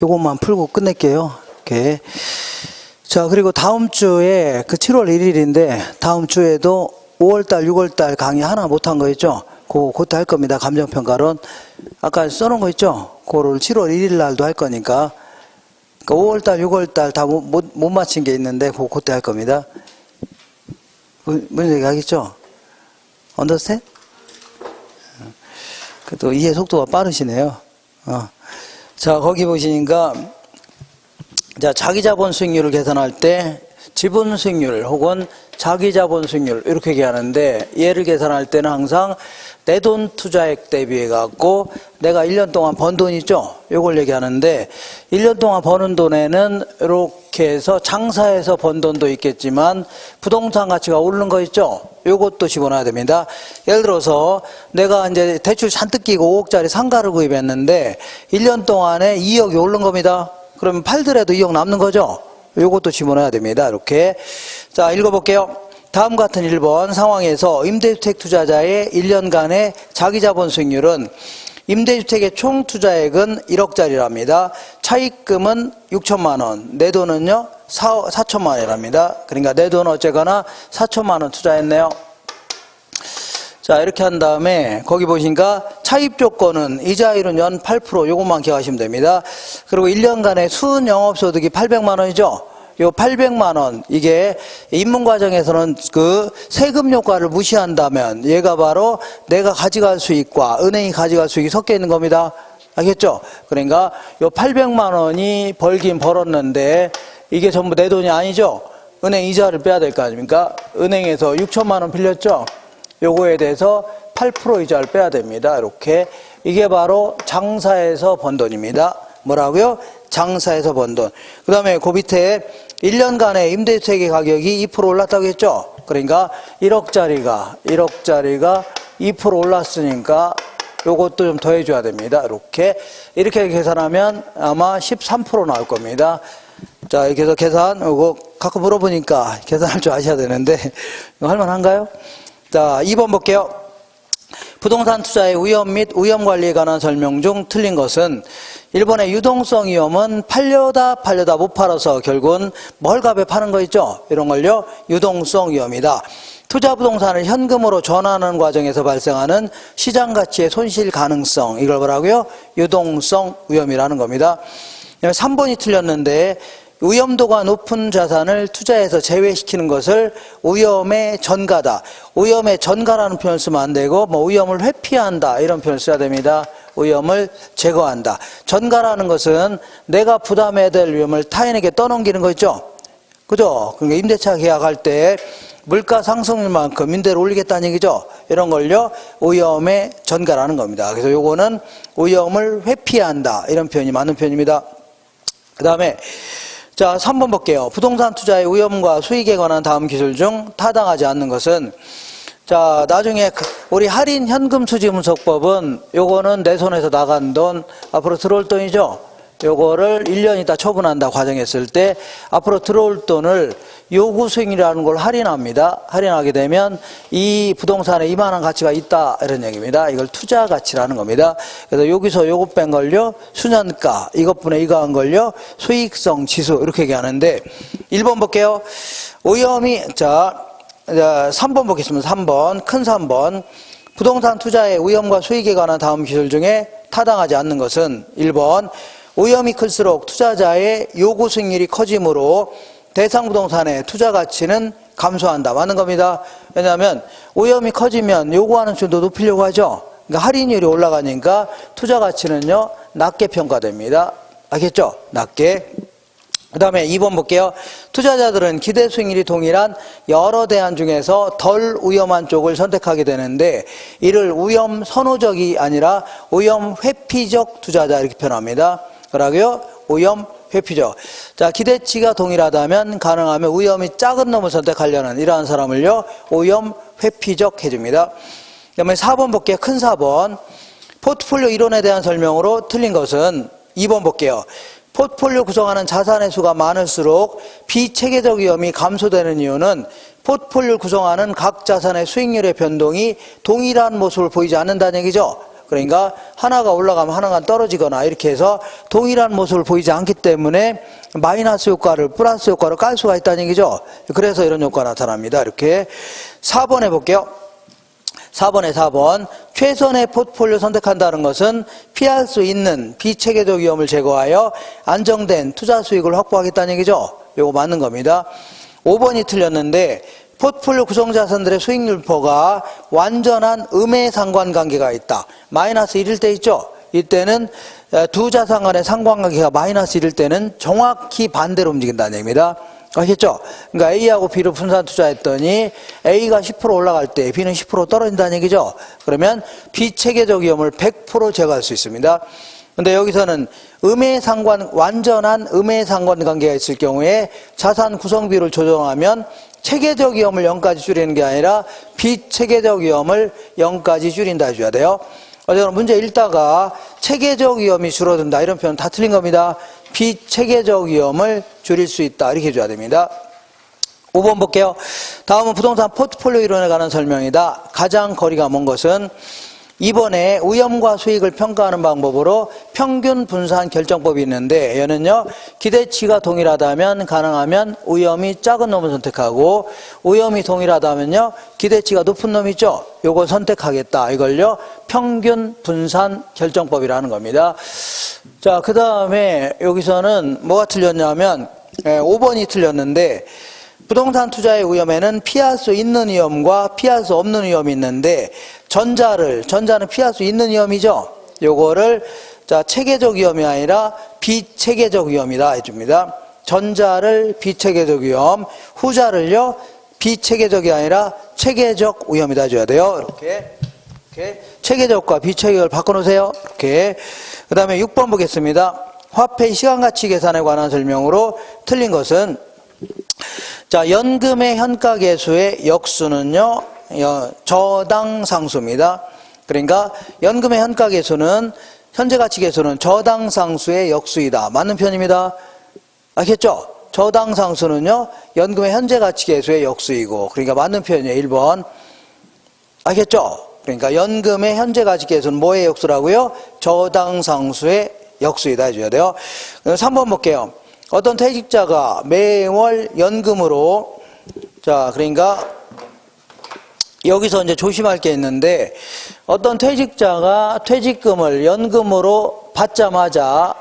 요것만 풀고 끝낼게요. 이렇게. 자, 그리고 다음 주에 그 7월 1일인데 다음 주에도 5월달, 6월달 강의 하나 못한 거 있죠? 그것도 할 겁니다. 감정평가론. 아까 써놓은 거 있죠? 그거를 7월 1일 날도 할 거니까. 그러니까 5월달, 6월달 다 못 마친 게 있는데 그때 할 겁니다. 무슨 얘기 하겠죠? 언더스탠? 그래도 이해 속도가 빠르시네요. 자, 거기 보시니까 자, 자기자본 수익률을 계산할 때 지분 수익률 혹은 자기자본 수익률 이렇게 얘기하는데 얘를 계산할 때는 항상 내 돈 투자액 대비해 갖고 내가 1년 동안 번 돈 있죠? 요걸 얘기하는데 1년 동안 버는 돈에는 이렇게 해서 장사해서 번 돈도 있겠지만 부동산 가치가 오르는 거 있죠? 요것도 집어넣어야 됩니다. 예를 들어서 내가 이제 대출 잔뜩 끼고 5억짜리 상가를 구입했는데 1년 동안에 2억이 오른 겁니다. 그러면 팔더라도 2억 남는 거죠? 요것도 집어넣어야 됩니다. 이렇게. 자, 읽어볼게요. 다음 같은 1번 상황에서 임대주택 투자자의 1년간의 자기자본 수익률은 임대주택의 총 투자액은 1억짜리랍니다. 차입금은 6천만 원, 내 돈은요 4천만 원이랍니다. 그러니까 내 돈은 어쨌거나 4천만 원 투자했네요. 자, 이렇게 한 다음에 거기 보시니까 차입 조건은 이자율은 연 8% 요것만 기억하시면 됩니다. 그리고 1년간의 순 영업소득이 800만 원이죠. 요 800만 원 이게 입문 과정에서는 그 세금 효과를 무시한다면 얘가 바로 내가 가져갈 수익과 은행이 가져갈 수익이 섞여 있는 겁니다. 알겠죠? 그러니까 요 800만 원이 벌긴 벌었는데 이게 전부 내 돈이 아니죠. 은행 이자를 빼야 될 거 아닙니까? 은행에서 6천만 원 빌렸죠. 요거에 대해서 8% 이자를 빼야 됩니다. 이렇게. 이게 바로 장사에서 번 돈입니다. 뭐라고요? 장사에서 번 돈. 그 다음에 그 밑에 1년간의 임대주택의 가격이 2% 올랐다고 했죠? 그러니까 1억짜리가 2% 올랐으니까 요것도 좀 더해줘야 됩니다. 이렇게 계산하면 아마 13% 나올 겁니다. 자, 이렇게 해서 계산, 이거 가끔 물어보니까 계산할 줄 아셔야 되는데, 이거 할만한가요? 자, 2번 볼게요. 부동산 투자의 위험 및 위험 관리에 관한 설명 중 틀린 것은 1번의 유동성 위험은 팔려다 못 팔아서 결국은 헐값에 파는 거 있죠? 이런 걸요, 유동성 위험이다. 투자 부동산을 현금으로 전환하는 과정에서 발생하는 시장 가치의 손실 가능성, 이걸 뭐라고요? 유동성 위험이라는 겁니다. 3번이 틀렸는데 위험도가 높은 자산을 투자해서 제외시키는 것을 위험의 전가다. 위험의 전가라는 표현을 쓰면 안 되고 위험을 회피한다 이런 표현을 써야 됩니다. 위험을 제거한다. 전가라는 것은 내가 부담해야 될 위험을 타인에게 떠넘기는 거 있죠. 그죠? 그러니까 임대차 계약할 때 물가 상승률만큼 임대를 올리겠다는 얘기죠. 이런 걸요, 위험의 전가라는 겁니다. 그래서 요거는 위험을 회피한다 이런 표현이 맞는 표현입니다. 그 다음에 자, 3번 볼게요. 부동산 투자의 위험과 수익에 관한 다음 기술 중 타당하지 않는 것은, 자, 나중에 우리 할인 현금 수지 분석법은 요거는 내 손에서 나간 돈, 앞으로 들어올 돈이죠. 요거를 1년 있다 처분한다 과정했을 때 앞으로 들어올 돈을 요구 수익이라는 걸 할인합니다. 할인하게 되면 이 부동산에 이만한 가치가 있다 이런 얘기입니다. 이걸 투자 가치라는 겁니다. 그래서 여기서 요거 뺀 걸요 수년가, 이것분에 이거 한 걸요 수익성 지수 이렇게 얘기하는데 1번 볼게요. 위험이, 자 3번 보겠습니다. 3번, 큰 3번. 부동산 투자의 위험과 수익에 관한 다음 기술 중에 타당하지 않는 것은 1번 위험이 클수록 투자자의 요구 수익률이 커지므로 대상 부동산의 투자 가치는 감소한다. 맞는 겁니다. 왜냐하면 위험이 커지면 요구하는 수도 높이려고 하죠. 그러니까 할인율이 올라가니까 투자 가치는요 낮게 평가됩니다. 알겠죠? 낮게. 그 다음에 2번 볼게요. 투자자들은 기대 수익률이 동일한 여러 대안 중에서 덜 위험한 쪽을 선택하게 되는데 이를 위험 선호적이 아니라 위험 회피적 투자자 이렇게 표현합니다. 그러고요, 위험 회피적. 자, 기대치가 동일하다면 가능하면 위험이 작은 놈을 선택하려는 이러한 사람을요 위험 회피적 해줍니다. 그 다음에 4번 볼게요. 큰 4번. 포트폴리오 이론에 대한 설명으로 틀린 것은 2번 볼게요. 포트폴리오 구성하는 자산의 수가 많을수록 비체계적 위험이 감소되는 이유는 포트폴리오를 구성하는 각 자산의 수익률의 변동이 동일한 모습을 보이지 않는다는 얘기죠. 그러니까 하나가 올라가면 하나가 떨어지거나 이렇게 해서 동일한 모습을 보이지 않기 때문에 마이너스 효과를 플러스 효과로 깔 수가 있다는 얘기죠. 그래서 이런 효과가 나타납니다. 이렇게 4번 해볼게요. 4번에 4번. 최선의 포트폴리오 선택한다는 것은 피할 수 있는 비체계적 위험을 제거하여 안정된 투자 수익을 확보하겠다는 얘기죠. 이거 맞는 겁니다. 5번이 틀렸는데 포트폴리오 구성 자산들의 수익률표가 완전한 음의 상관관계가 있다. 마이너스 1일 때 있죠. 이때는 두 자산 간의 상관관계가 마이너스 1일 때는 정확히 반대로 움직인다는 얘기입니다. 아시겠죠? 그러니까 A하고 B를 분산 투자했더니 A가 10% 올라갈 때 B는 10% 떨어진다는 얘기죠. 그러면 비체계적 위험을 100% 제거할 수 있습니다. 근데 여기서는 완전한 음의 상관관계가 있을 경우에 자산 구성비를 조정하면 체계적 위험을 0까지 줄이는 게 아니라 비체계적 위험을 0까지 줄인다 해줘야 돼요. 어쨌든 문제 읽다가 체계적 위험이 줄어든다 이런 표현 다 틀린 겁니다. 비체계적 위험을 줄일 수 있다 이렇게 해줘야 됩니다. 5번 볼게요. 다음은 부동산 포트폴리오 이론에 관한 설명이다. 가장 거리가 먼 것은 2번에 위험과 수익을 평가하는 방법으로 평균 분산 결정법이 있는데 얘는요 기대치가 동일하다면 가능하면 위험이 작은 놈을 선택하고 위험이 동일하다면요 기대치가 높은 놈 있죠. 요걸 선택하겠다. 이걸요 평균 분산 결정법이라는 겁니다. 자, 그 다음에 여기서는 뭐가 틀렸냐면 5번이 틀렸는데 부동산 투자의 위험에는 피할 수 있는 위험과 피할 수 없는 위험이 있는데 전자는 피할 수 있는 위험이죠. 요거를 자 체계적 위험이 아니라 비체계적 위험이다 해줍니다. 전자를 비체계적 위험, 후자를요 비체계적이 아니라 체계적 위험이다 해줘야 돼요. 이렇게 체계적과 비체계를 바꿔놓으세요. 이렇게. 그 다음에 6번 보겠습니다. 화폐 시간가치 계산에 관한 설명으로 틀린 것은 자 연금의 현가계수의 역수는요 저당상수입니다. 그러니까 연금의 현가계수는 현재가치계수는 저당상수의 역수이다. 맞는 편입니다. 아시겠죠? 저당상수는요 연금의 현재가치계수의 역수이고 그러니까 맞는 편이에요. 1번 아시겠죠? 그러니까 연금의 현재가치계수는 뭐의 역수라고요? 저당상수의 역수이다 해줘야 돼요. 3번 볼게요. 어떤 퇴직자가 매월 연금으로 자 그러니까 여기서 이제 조심할 게 있는데 어떤 퇴직자가 퇴직금을 연금으로 받자마자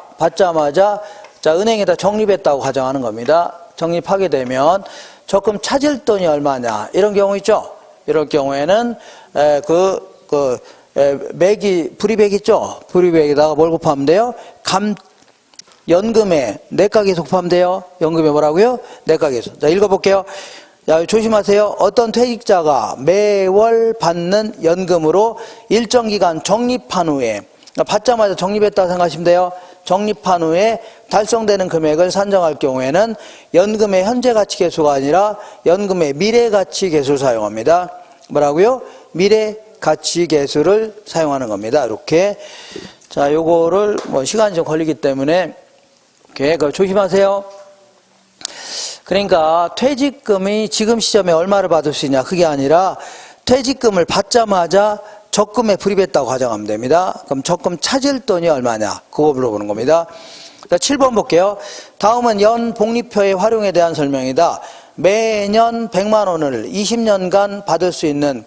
자 은행에다 적립했다고 가정하는 겁니다. 적립하게 되면 적금 찾을 돈이 얼마냐 이런 경우 있죠. 이럴 경우에는 불이백 있죠. 불이백에다가 뭘 곱하면 돼요? 연금에 내가계수 곱하면 돼요. 연금에 뭐라고요? 내가계수. 자 읽어볼게요. 자, 조심하세요. 어떤 퇴직자가 매월 받는 연금으로 일정 기간 적립한 후에 받자마자 적립했다고 생각하시면 돼요. 적립한 후에 달성되는 금액을 산정할 경우에는 연금의 현재가치계수가 아니라 연금의 미래가치계수를 사용합니다. 뭐라고요? 미래가치계수를 사용하는 겁니다. 이렇게. 자, 요거를 시간이 좀 걸리기 때문에 이렇게 조심하세요. 그러니까 퇴직금이 지금 시점에 얼마를 받을 수 있냐 그게 아니라 퇴직금을 받자마자 적금에 불입했다고 가정하면 됩니다. 그럼 적금 찾을 돈이 얼마냐 그거 물어보는 겁니다. 자, 7번 볼게요. 다음은 연복리표의 활용에 대한 설명이다. 매년 100만 원을 20년간 받을 수 있는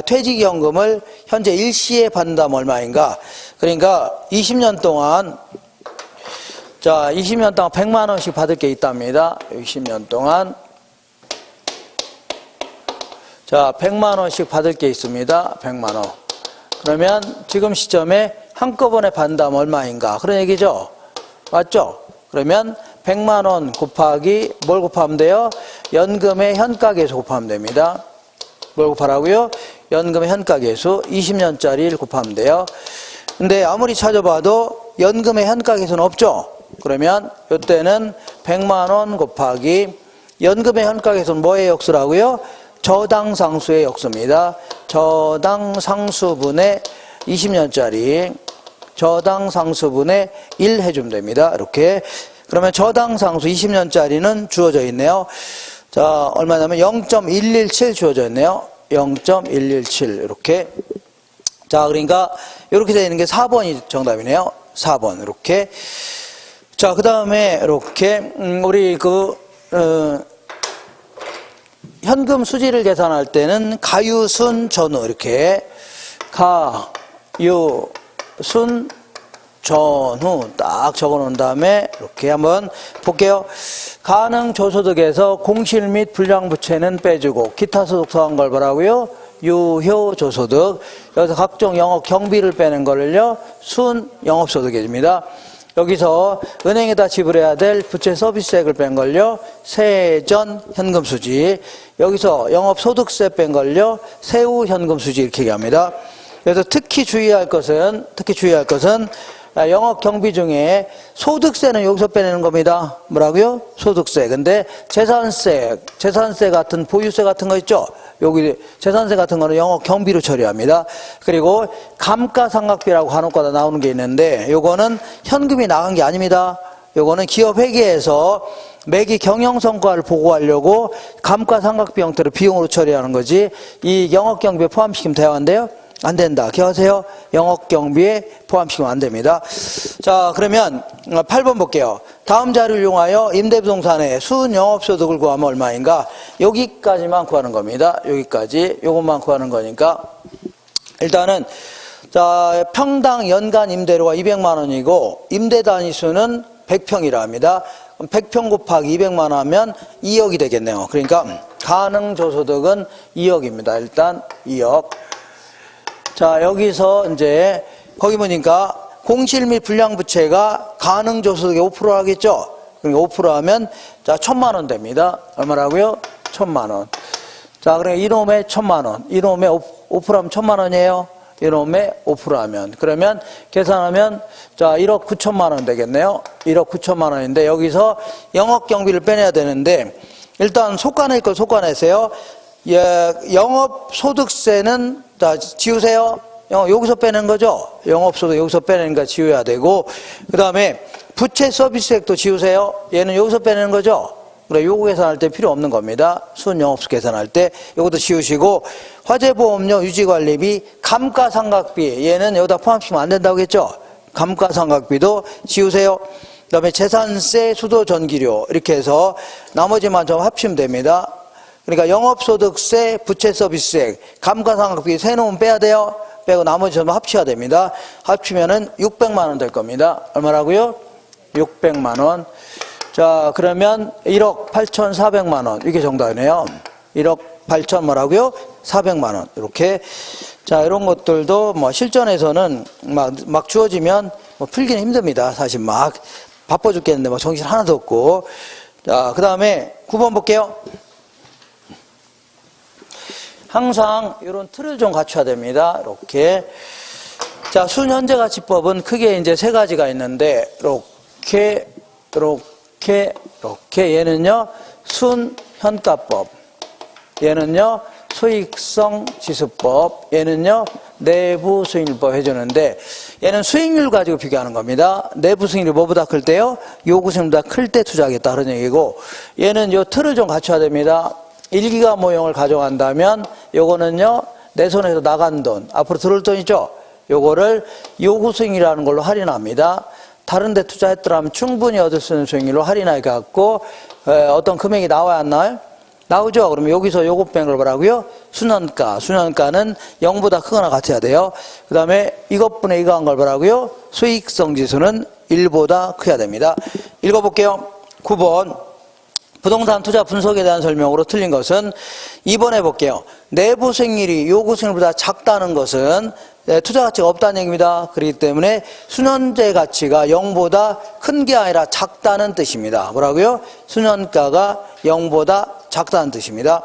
퇴직연금을 현재 일시에 받는다면 얼마인가. 그러니까 20년 동안 자 20년 동안 100만 원씩 받을 게 있답니다. 20년 동안 자 100만 원씩 받을 게 있습니다. 100만 원. 그러면 지금 시점에 한꺼번에 받는다면 얼마인가 그런 얘기죠. 맞죠? 그러면 100만 원 곱하기 뭘 곱하면 돼요? 연금의 현가계수 곱하면 됩니다. 뭘 곱하라고요? 연금의 현가계수 20년짜리를 곱하면 돼요. 근데 아무리 찾아봐도 연금의 현가계수는 없죠. 그러면 이때는 100만 원 곱하기 연금의 현가계수는 뭐의 역수라고요? 저당상수의 역수입니다. 저당상수분의 20년짜리 저당상수분의 1 해주면 됩니다. 이렇게. 그러면 저당상수 20년짜리는 주어져 있네요. 자, 얼마냐면 0.117 주어져 있네요. 0.117 이렇게. 자, 그러니까 이렇게 되어 있는 게 4번이 정답이네요. 4번 이렇게. 자, 그 다음에 이렇게 우리 현금 수지를 계산할 때는 가유순 전후 이렇게 가유순 전후 딱 적어 놓은 다음에 이렇게 한번 볼게요. 가능 조소득에서 공실 및 불량부채는 빼주고 기타 소득 더한 걸 뭐라고요? 유효 조소득. 여기서 각종 영업 경비를 빼는 거를요 순 영업소득입니다. 여기서 은행에다 지불해야 될 부채 서비스액을 뺀 걸요 세전 현금수지. 여기서 영업소득세 뺀 걸요 세후 현금수지 이렇게 얘기합니다. 그래서 특히 주의할 것은 영업 경비 중에 소득세는 여기서 빼내는 겁니다. 뭐라고요? 소득세. 근데 재산세 같은 보유세 같은 거 있죠? 여기 재산세 같은 거는 영업 경비로 처리합니다. 그리고 감가상각비라고 간혹가다 나오는 게 있는데 요거는 현금이 나간 게 아닙니다. 요거는 기업 회계에서 매기 경영성과를 보고하려고 감가상각비 형태로 비용으로 처리하는 거지 이 영업경비에 포함시키면 돼야 한대요? 안 된다. 기억하세요? 영업경비에 포함시키면 안 됩니다. 자, 그러면 8번 볼게요. 다음 자료를 이용하여 임대부동산의 순영업소득을 구하면 얼마인가? 여기까지만 구하는 겁니다. 여기까지. 요것만 구하는 거니까. 일단은, 자, 평당 연간 임대료가 200만 원이고, 임대 단위수는 100평이라 합니다. 그럼 100평 곱하기 200만 원 하면 2억이 되겠네요. 그러니까, 가능 조소득은 2억입니다. 일단, 2억. 자, 여기서 이제 거기 보니까 공실 및 불량부채가 가능조소득의 5% 하겠죠? 그러니까 5% 하면 자 1,000만 원 됩니다. 얼마라고요? 1,000만 원. 자, 그러니까 이놈의 1,000만 원. 이놈의 5% 하면 1,000만 원이에요. 이놈의 5% 하면. 그러면 계산하면 자 1억 9천만 원 되겠네요. 1억 9천만 원인데 여기서 영업경비를 빼내야 되는데 일단 속간낼 걸 속간내세요. 예, 영업소득세는 자 지우세요. 여기서 빼는 거죠. 영업소득 여기서 빼내는 거 지워야 되고 그 다음에 부채 서비스액도 지우세요. 얘는 여기서 빼내는 거죠. 그래 요거 계산할 때 필요 없는 겁니다. 순영업소 계산할 때 요것도 지우시고 화재보험료 유지관리비 감가상각비 얘는 여기다 포함시키면 안 된다고 했죠. 감가상각비도 지우세요. 그 다음에 재산세 수도전기료 이렇게 해서 나머지만 좀 합치면 됩니다. 그러니까 영업소득세, 부채서비스액, 감가상각비 세 놈은 빼야 돼요. 빼고 나머지 전부 합쳐야 됩니다. 합치면은 600만 원 될 겁니다. 얼마라고요? 600만 원. 자, 그러면 1억 8,400만 원. 이게 정답이네요. 1억 8천 뭐라고요? 400만 원. 이렇게. 자, 이런 것들도 뭐 실전에서는 막 주어지면 뭐 풀기는 힘듭니다. 사실 막 바빠 죽겠는데 뭐 정신 하나도 없고. 자, 그 다음에 9번 볼게요. 항상 이런 틀을 좀 갖춰야 됩니다. 이렇게. 자, 순현재가치법은 크게 이제 세 가지가 있는데, 이렇게. 얘는요, 순현가법. 얘는요, 수익성지수법. 얘는요, 내부수익률법 해주는데, 얘는 수익률 가지고 비교하는 겁니다. 내부수익률이 뭐보다 클 때요? 요구수익률보다 클 때 투자하겠다. 그런 얘기고, 얘는 요 틀을 좀 갖춰야 됩니다. 1기가 모형을 가져간다면 요거는요 내 손에서 나간 돈 앞으로 들어올 돈이죠. 요거를 요구수익이라는 걸로 할인합니다. 다른 데 투자했더라면 충분히 얻을 수 있는 수익률로 할인해 갖고 어떤 금액이 나와야 안 나와요? 나오죠. 그러면 여기서 요거 뺀 걸 뭐라고요? 순환가. 순환가는 0보다 크거나 같아야 돼요. 그 다음에 이것분의 이거 한 걸 뭐라고요? 수익성 지수는 1보다 커야 됩니다. 읽어볼게요. 9번. 부동산 투자 분석에 대한 설명으로 틀린 것은 2번 해볼게요. 내부 수익률이 요구 수익률보다 작다는 것은 투자 가치가 없다는 얘기입니다. 그렇기 때문에 순현재 가치가 0보다 큰 게 아니라 작다는 뜻입니다. 뭐라고요? 순현가가 0보다 작다는 뜻입니다.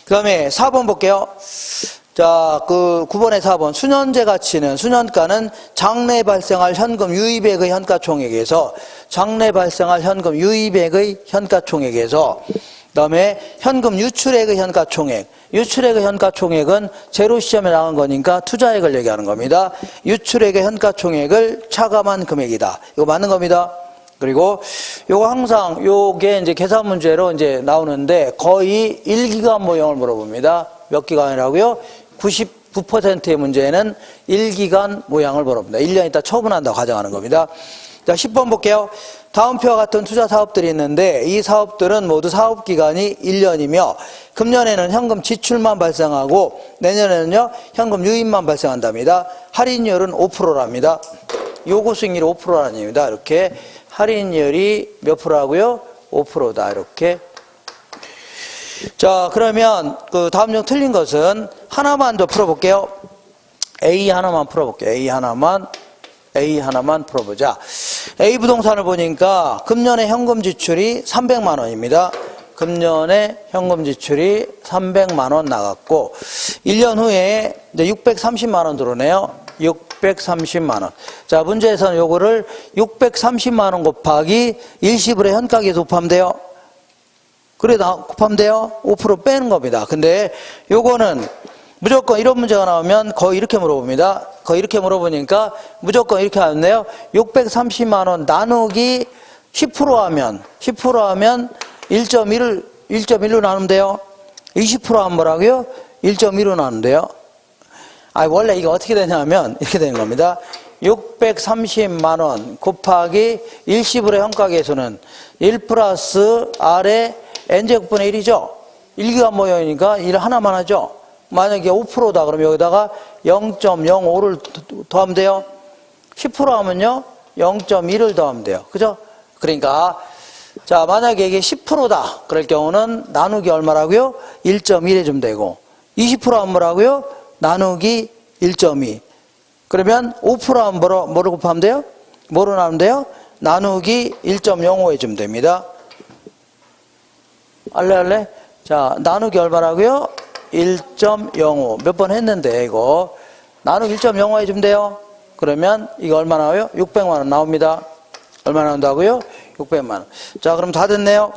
그 다음에 4번 볼게요. 자, 그 9번의 4번. 순현재 가치는, 순현가는 장래 발생할 현금 유입액의 현가총액에서, 장래 발생할 현금 유입액의 현가총액에서, 그 다음에 현금 유출액의 현가총액. 유출액의 현가총액은 제로 시점에 나간 거니까 투자액을 얘기하는 겁니다. 유출액의 현가총액을 차감한 금액이다. 이거 맞는 겁니다. 그리고 요거 항상 요게 이제 계산 문제로 이제 나오는데 거의 1기간 모형을 물어봅니다. 몇 기간이라고요? 9%의 문제에는 1기간 모양을 물어봅니다. 1년 있다 처분한다고 가정하는 겁니다. 자, 10번 볼게요. 다음 표와 같은 투자 사업들이 있는데 이 사업들은 모두 사업기간이 1년이며 금년에는 현금 지출만 발생하고 내년에는요 현금 유입만 발생한답니다. 할인율은 5%랍니다. 요구 수익률이 5%라는 얘기입니다. 이렇게 할인율이 몇 프로라고요? 5%다. 이렇게. 자, 그러면 그 다음 중 틀린 것은 하나만 더 풀어볼게요. A 하나만 풀어볼게요. A 하나만 풀어보자. A 부동산을 보니까 금년에 현금 지출이 300만 원입니다. 금년에 현금 지출이 300만 원 나갔고 1년 후에 이제 630만 원 들어오네요. 630만 원. 자, 문제에서는 요거를 630만 원 곱하기 일시불의 현가액에 곱하면 돼요. 그래, 곱하면 돼요. 5% 빼는 겁니다. 근데 요거는 무조건 이런 문제가 나오면 거의 이렇게 물어봅니다. 거의 이렇게 물어보니까 무조건 이렇게 하는데요. 630만 원 나누기 10% 하면 1.1로 나누면 돼요. 20% 하면 뭐라고요? 1.1로 나누면 돼요. 원래 이게 어떻게 되냐면 이렇게 되는 겁니다. 630만 원 곱하기 일시불의 현가계수는 1 플러스 R의 N제곱분의 1이죠. 1기간 모형이니까 1 하나만 하죠. 만약에 5%다 그러면 여기다가 0.05를 더하면 돼요. 10% 하면요 0.1을 더하면 돼요. 그죠? 그러니까 자, 만약에 이게 10%다 그럴 경우는 나누기 얼마라고요? 1.1 해주면 되고 20% 하면 뭐라고요? 나누기 1.2. 그러면 5% 하면 뭐를 곱하면 돼요? 뭐로 나누면 돼요? 나누기 1.05 해주면 됩니다. 알레? 자, 나누기 얼마라고요? 1.05. 몇 번 했는데 이거 나누기 1.05 해주면 돼요. 그러면 이거 얼마 나와요? 600만 원 나옵니다. 얼마 나온다고요? 600만 원. 자, 그럼 다 됐네요.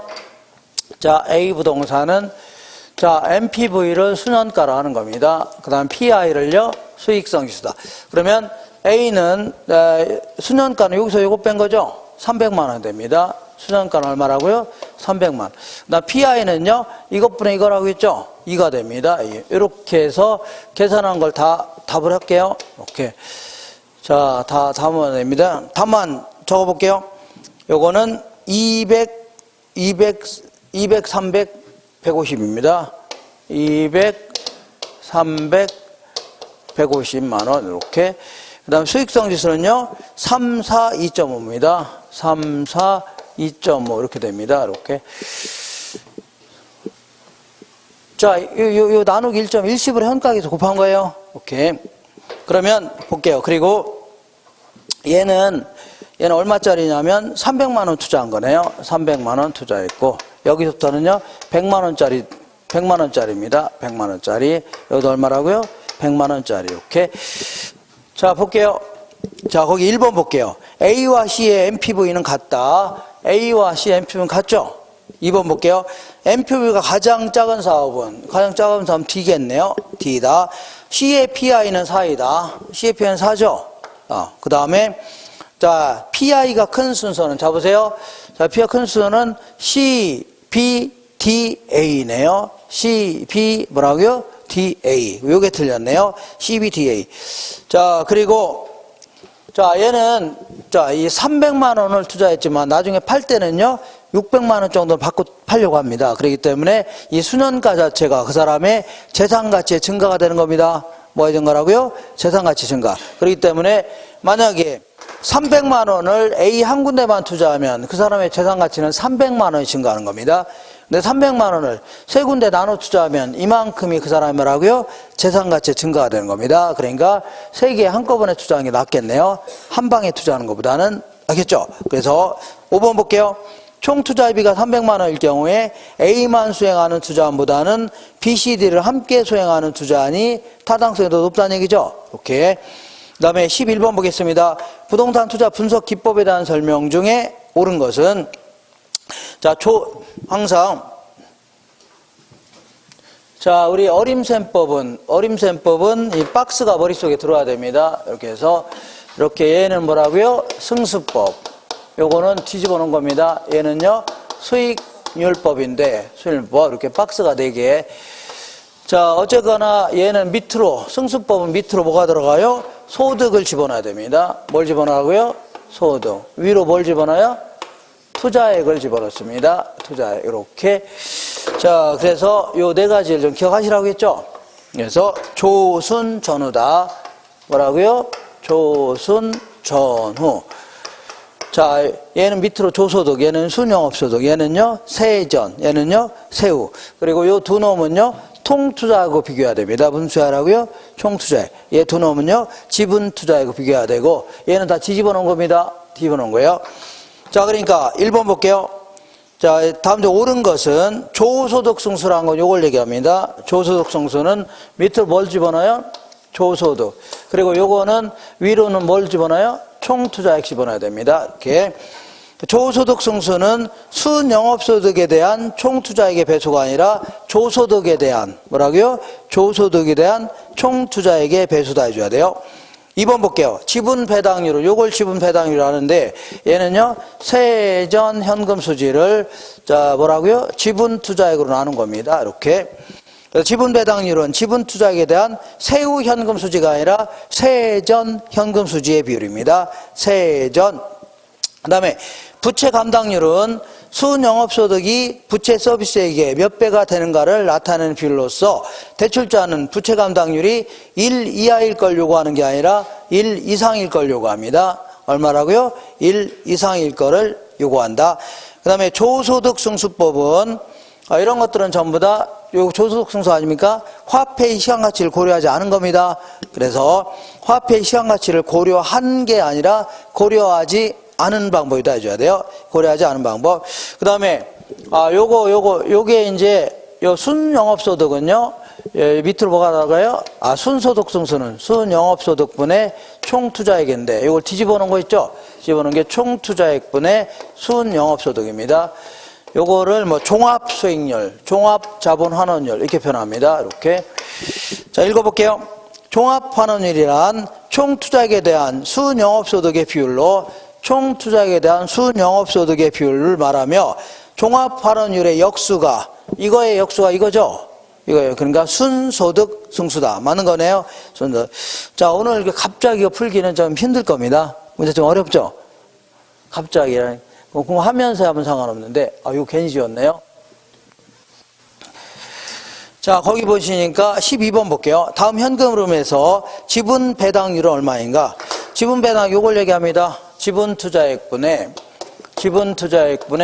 자, A 부동산은 자, NPV를 수년가로 하는 겁니다. 그 다음 PI를요, 수익성 지수다. 그러면 A는 수년가는 여기서 요거 뺀 거죠? 300만 원 됩니다. 수년가는 얼마라고요? 300만 원. 그 다음 PI는요, 이것분의 이거라고 했죠? 2가 됩니다. 이렇게 해서 계산한 걸 다 답을 할게요. 오케이. 자, 다 답은 됩니다. 답만 적어볼게요. 요거는 200, 300, 150입니다. 200, 300, 150만 원 이렇게. 그 다음 수익성 지수는요. 3, 4, 2.5입니다. 3, 4, 2.5 이렇게 됩니다. 이렇게. 자, 요 나누기 1.110을 현가액에서 곱한 거예요. 오케이. 그러면 볼게요. 그리고 얘는 얼마짜리냐면 300만 원 투자한 거네요. 300만 원 투자했고 여기서부터는요 100만 원짜리입니다. 100만 원짜리. 여기도 얼마라고요? 100만 원짜리. 이렇게. 자, 볼게요. 자, 거기 1번 볼게요. A와 C의 NPV는 같다. A와 C의 NPV는 같죠? 2번 볼게요. NPV가 가장 작은 사업은 D겠네요. D다. C의 PI는 4이다. C의 PI는 4죠? 그 다음에 자, PI가 큰 순서는 자보세요. 자, PI가 큰 순서는 C, B, D, A네요. C, B 뭐라고요? D, A. 요게 틀렸네요. C, B, D, A. 자, 그리고 자, 얘는 자, 이 300만 원을 투자했지만 나중에 팔 때는요. 600만 원 정도를 받고 팔려고 합니다. 그렇기 때문에 이 수년가 자체가 그 사람의 재산 가치의 증가가 되는 겁니다. 뭐가 증가라고요? 재산 가치 증가. 그렇기 때문에 만약에 300만 원을 A 한 군데만 투자하면 그 사람의 재산 가치는 300만 원이 증가하는 겁니다. 근데 300만 원을 세 군데 나눠 투자하면 이만큼이 그 사람의 뭐라고요? 재산 가치 증가가 되는 겁니다. 그러니까 세 개 한꺼번에 투자하는 게 낫겠네요. 한 방에 투자하는 것보다는. 알겠죠? 그래서 5번 볼게요. 총 투자비가 300만 원일 경우에 A만 수행하는 투자안보다는 B, C, D를 함께 수행하는 투자안이 타당성이 더 높다는 얘기죠. 오케이. 그 다음에 11번 보겠습니다. 부동산 투자 분석 기법에 대한 설명 중에 옳은 것은 자, 항상 자, 우리 어림셈법은 이 박스가 머릿속에 들어와야 됩니다. 이렇게 해서 이렇게 얘는 뭐라고요? 승수법. 요거는 뒤집어 놓은 겁니다. 얘는요, 수익률법인데, 수익률법. 이렇게 박스가 4개. 자, 어쨌거나 얘는 밑으로, 승수법은 밑으로 뭐가 들어가요? 소득을 집어넣어야 됩니다. 뭘 집어넣고요? 소득. 위로 뭘 집어넣어요? 투자액을 집어넣습니다. 투자액. 이렇게. 자, 그래서 요 네 가지를 좀 기억하시라고 했죠? 그래서 조순 전후다. 뭐라고요? 조순 전후. 자, 얘는 밑으로 조소득, 얘는 순영업소득, 얘는요 세전, 얘는요 세후. 그리고 요 두 놈은요 통투자하고 비교해야 됩니다. 무슨 투자라고요? 총투자액. 얘 두 놈은요 지분투자하고 비교해야 되고, 얘는 다 뒤집어 놓은 겁니다. 뒤집어 놓은 거예요. 자, 그러니까 1번 볼게요. 자, 다음 주 옳은 것은 조소득 승수라는 건 요걸 얘기합니다. 조소득 승수는 밑으로 뭘 집어넣어요? 조소득. 그리고 요거는 위로는 뭘 집어넣어요? 총투자액 집어넣어야 됩니다. 이렇게. 조소득 승수는 순영업소득에 대한 총투자액의 배수가 아니라 조소득에 대한, 뭐라고요? 조소득에 대한 총투자액의 배수다 해줘야 돼요. 2번 볼게요. 지분 배당률은, 요걸 지분 배당률을 하는데, 얘는요, 세전 현금 수지를, 자, 뭐라고요? 지분 투자액으로 나눈 겁니다. 이렇게. 그래서 지분 배당률은 지분 투자액에 대한 세후 현금 수지가 아니라 세전 현금 수지의 비율입니다. 세전. 그 다음에 부채 감당률은 순영업소득이 부채 서비스액의 몇 배가 되는가를 나타내는 비율로서 대출자는 부채 감당률이 1 이하일 걸 요구하는 게 아니라 1 이상일 걸 요구합니다. 얼마라고요? 1 이상일 거를 요구한다. 그 다음에 조소득 승수법은 이런 것들은 전부 다 요 조소득 승수 아닙니까? 화폐의 시간 가치를 고려하지 않은 겁니다. 그래서 화폐의 시간 가치를 고려한 게 아니라 고려하지 않은 방법이다 해줘야 돼요. 고려하지 않은 방법. 그 다음에 요게 이제 요 순영업소득은요, 밑으로 뭐가 나가요? 순소득 승수는 순영업소득분의 총투자액인데, 요걸 뒤집어 놓은 거 있죠? 뒤집어 놓은 게 총투자액분의 순영업소득입니다. 요거를 뭐 종합수익률, 종합자본환원율 이렇게 표현합니다. 이렇게. 자, 읽어볼게요. 종합환원율이란 총투자액에 대한 순영업소득의 비율로 총투자액에 대한 순영업소득의 비율을 말하며, 종합환원율의 역수가, 이거의 역수가 이거죠? 이거예요. 그러니까 순소득 승수다. 맞는 거네요. 순소득. 자, 오늘 갑자기 이거 풀기는 좀 힘들 겁니다. 문제 좀 어렵죠? 갑자기. 공부하면서 하면 상관없는데, 이거 괜히 지웠네요. 자, 거기 보시니까 12번 볼게요. 다음 현금 흐름에서 지분 배당률은 얼마인가? 지분 배당, 요걸 얘기합니다. 지분 투자액분의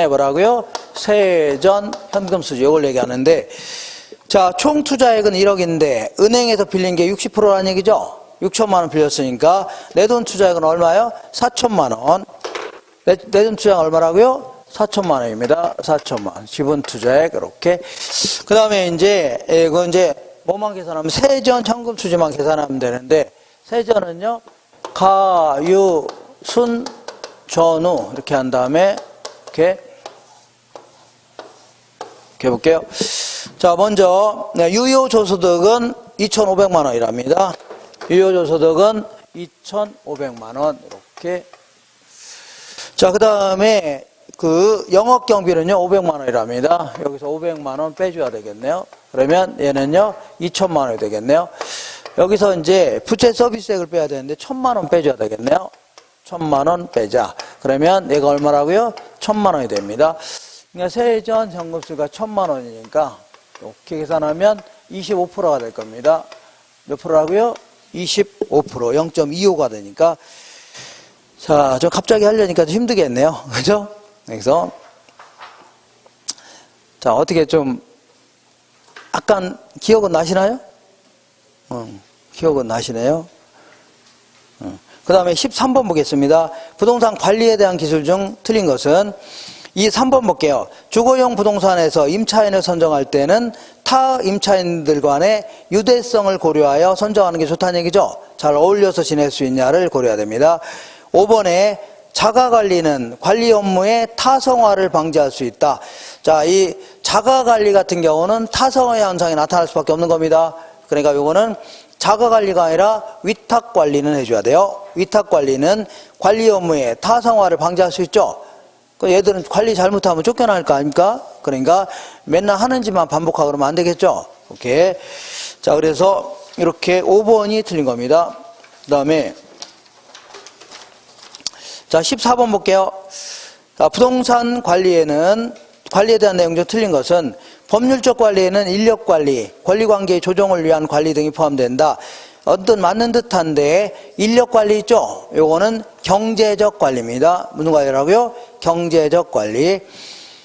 뭐라고요? 세전 현금 수지, 요걸 얘기하는데, 자, 총 투자액은 1억인데, 은행에서 빌린 게 60%라는 얘기죠? 6천만 원 빌렸으니까, 내 돈 투자액은 얼마요? 4천만 원. 내 돈 투자액은 얼마라고요? 4천만 원입니다. 4천만 원. 지분 투자액, 이렇게. 그 다음에 이거 뭐만 계산하면, 세전 현금 수지만 계산하면 되는데, 세전은요, 가, 유, 순, 전후, 이렇게 한 다음에, 이렇게 볼게요. 자, 먼저, 유효조소득은 2,500만 원이랍니다. 유효조소득은 2,500만 원, 이렇게. 자, 그 다음에, 영업경비는요, 500만 원이랍니다. 여기서 500만 원 빼줘야 되겠네요. 그러면 얘는요, 2,000만 원이 되겠네요. 여기서 이제 부채 서비스액을 빼야 되는데, 1,000만 원 빼줘야 되겠네요. 1,000만 원 빼자. 그러면 얘가 얼마라고요? 1,000만 원이 됩니다. 그러니까 세전 현금수가 1,000만 원이니까, 이렇게 계산하면 25%가 될 겁니다. 몇 프로라고요? 25%. 0.25가 되니까. 자, 좀 갑자기 하려니까 좀 힘들겠네요. 그죠? 그래서, 자, 어떻게 좀, 약간 기억은 나시나요? 기억은 나시네요. 그 다음에 13번 보겠습니다. 부동산 관리에 대한 기술 중 틀린 것은, 이 3번 볼게요. 주거용 부동산에서 임차인을 선정할 때는 타 임차인들 간의 유대성을 고려하여 선정하는 게 좋다는 얘기죠. 잘 어울려서 지낼 수 있냐를 고려해야 됩니다. 5번에 자가관리는 관리 업무의 타성화를 방지할 수 있다. 자, 이 자가관리 같은 경우는 타성화 현상이 나타날 수밖에 없는 겁니다. 그러니까 요거는 자가관리가 아니라 위탁관리는 해줘야 돼요. 위탁관리는 관리 업무의 타성화를 방지할 수 있죠. 얘들은 관리 잘못하면 쫓겨날 거 아닙니까? 그러니까 맨날 하는 짓만 반복하고 그러면 안 되겠죠. 오케이. 자, 그래서 이렇게 5번이 틀린 겁니다. 그 다음에, 자, 14번 볼게요. 자, 부동산 관리에 대한 내용 중 틀린 것은 법률적 관리에는 인력관리, 권리관계의 조정을 위한 관리 등이 포함된다. 어떤 맞는 듯한데 인력관리 있죠? 요거는 경제적 관리입니다. 무슨 관리라고요? 경제적 관리.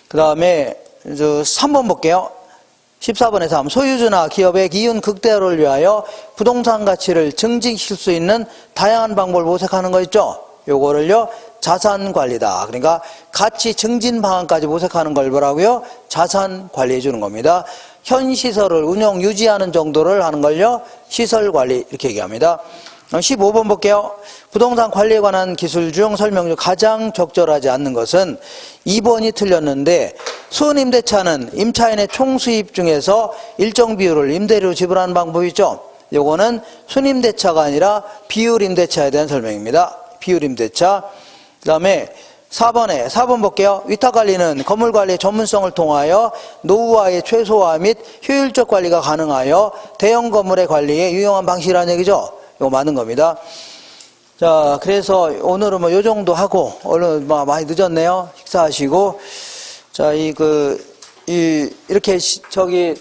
그 다음에 3번 볼게요. 14번에 3. 소유주나 기업의 이윤 극대화를 위하여 부동산 가치를 증진시킬 수 있는 다양한 방법을 모색하는 거 있죠? 요거를요, 자산관리다. 그러니까 가치 증진 방안까지 모색하는 걸 뭐라고요? 자산관리해 주는 겁니다. 현 시설을 운영, 유지하는 정도를 하는 걸요, 시설관리 이렇게 얘기합니다. 15번 볼게요. 부동산 관리에 관한 기술 중 설명 중 가장 적절하지 않는 것은 2번이 틀렸는데, 수은임대차는 임차인의 총수입 중에서 일정 비율을 임대료로 지불하는 방법이 있죠. 요거는 순임대차가 아니라 비율임대차에 대한 설명입니다. 비율임대차. 그 다음에 4번 볼게요. 위탁관리는 건물관리의 전문성을 통하여 노후화의 최소화 및 효율적 관리가 가능하여 대형 건물의 관리에 유용한 방식이라는 얘기죠. 이거 맞는 겁니다. 자, 그래서 오늘은 뭐 요 정도 하고, 얼른 많이 늦었네요. 식사하시고. 자, 이렇게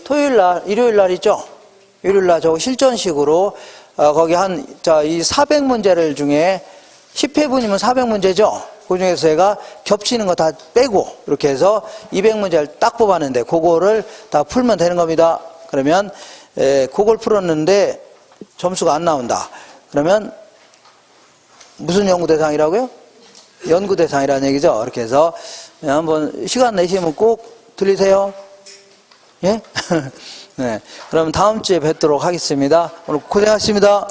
토요일 날, 일요일 날 있죠? 일요일 날 저거 실전식으로, 거기 이 400문제를 중에 10회분이면 400문제죠? 그 중에서 제가 겹치는 거 다 빼고 이렇게 해서 200문제를 딱 뽑았는데 그거를 다 풀면 되는 겁니다. 그러면 그걸 풀었는데 점수가 안 나온다. 그러면 무슨 연구 대상이라고요? 연구 대상이라는 얘기죠. 이렇게 해서 한번 시간 내시면 꼭 들리세요. 예? 네. 그럼 다음 주에 뵙도록 하겠습니다. 오늘 고생하셨습니다.